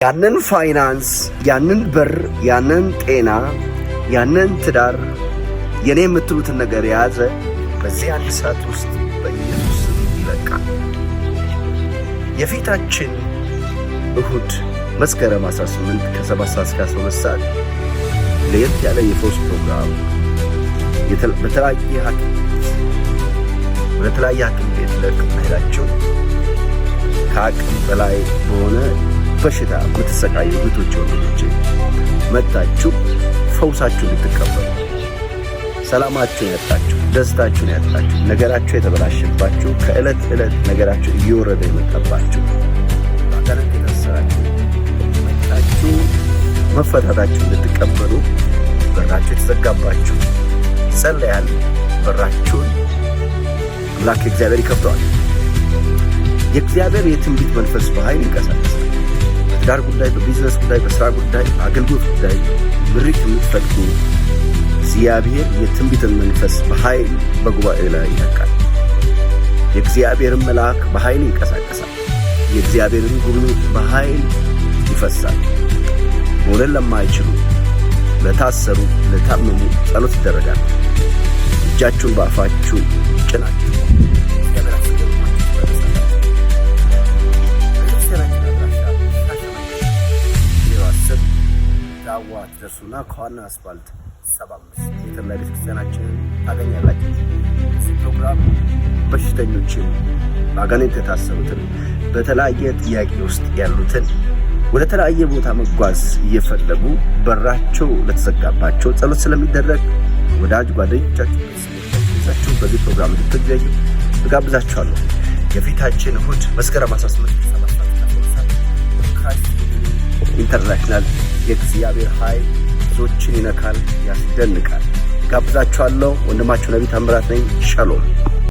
ያንን ፋይናንስ፣ ያንን በር፣ ያንን ጤና፣ ያንን ትዳር የኔ የምትሉትን ነገር የያዘ በዚህ አንድ ሰዓት ውስጥ በኢየሱስ ስም ይለቃል። የፊታችን እሁድ መስከረም 18 ከ7 ሰዓት እስከ 12 ሰዓት ለየት ያለ የፈውስ ፕሮግራም በተለያየ ሐኪም ቤት ለቅናይላችሁ ከአቅም በላይ በሆነ በሽታ የምትሰቃዩ እህቶች ወንድሞቼ መጣችሁ ፈውሳችሁን ልትቀበሉ፣ ሰላማችሁን ያጣችሁ፣ ደስታችሁን ያጣችሁ፣ ነገራችሁ የተበላሸባችሁ፣ ከዕለት ዕለት ነገራችሁ እየወረደ የመጣባችሁ፣ ባጋነት የታሰራችሁ መጣችሁ መፈታታችሁን ልትቀበሉ በራችሁ የተዘጋባችሁ ጸልያል። በራችሁን አምላክ እግዚአብሔር ይከፍተዋል። የእግዚአብሔር የትንቢት መንፈስ በኃይል ይንቀሳቀሳል። በትዳር ጉዳይ፣ በቢዝነስ ጉዳይ፣ በሥራ ጉዳይ፣ በአገልግሎት ጉዳይ ምሪት የምትፈልጉ እግዚአብሔር የትንቢትን መንፈስ በኃይል በጉባኤ ላይ ይለቃል። የእግዚአብሔርን መልአክ በኃይል ይንቀሳቀሳል። የእግዚአብሔርን ጉብኝት በኃይል ይፈሳል። መውለድ ለማይችሉ፣ ለታሰሩ፣ ለታመሙ ጸሎት ይደረጋል። እጃችሁን በአፋችሁ ጭናችሁ ትደርሱና ከዋና አስፋልት 75 ሜትር ላይ ቤተክርስቲያናችንን ታገኛላችሁ። እዚህ ፕሮግራም በሽተኞችን፣ በአጋንንት የታሰሩትን፣ በተለያየ ጥያቄ ውስጥ ያሉትን ወደ ተለያየ ቦታ መጓዝ እየፈለጉ በራቸው ለተዘጋባቸው ጸሎት ስለሚደረግ ወዳጅ ጓደኞቻችሁ ይዛችሁ በዚህ ፕሮግራም እንድትገኙ እጋብዛችኋለሁ። የፊታችን እሁድ መስከረም 18 ኢንተርናሽናል የእግዚአብሔር ኃይል ብዙዎችን ይነካል፣ ያስደንቃል። ጋብዛችኋለሁ። ወንድማችሁ ነቢይ ታምራት ነኝ። ሻሎም